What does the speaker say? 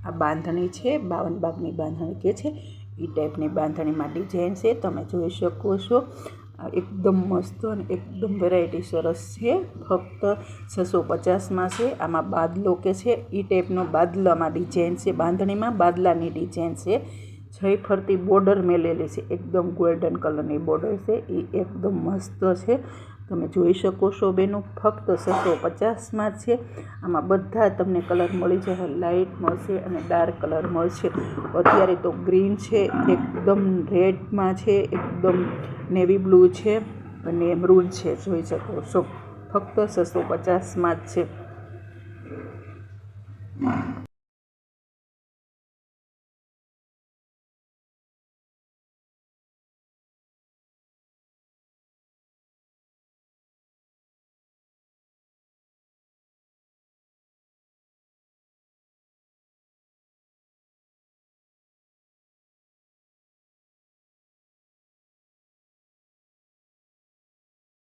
આ બાંધણી છે, 52 ભાગની બાંધણી કે છે એ ટાઈપની બાંધણીમાં ડિઝાઇન છે, તમે જોઈ શકો છો। એકદમ મસ્ત અને એકદમ વેરાયટી સરસ છે। ફક્ત 650માં છે। આમાં બાદલો કે છે એ ટાઈપનો બાદલામાં ડિઝાઇન છે, બાંધણીમાં બાદલાની ડિઝાઇન છે। જઈ ફરતી બોર્ડર મેલેલી છે, એકદમ ગોલ્ડન કલરની બોર્ડર છે, એ એકદમ મસ્ત છે। તમે જોઈ શકો છો બેનો, ફક્ત 650માં છે। આમાં બધા તમને કલર મળી જશે, લાઇટ મળશે અને ડાર્ક કલર મળશે। અત્યારે તો ગ્રીન છે, એકદમ રેડમાં છે, એકદમ નેવી બ્લુ છે અને મરૂન છે, જોઈ શકો છો। ફક્ત 650માં જ છે।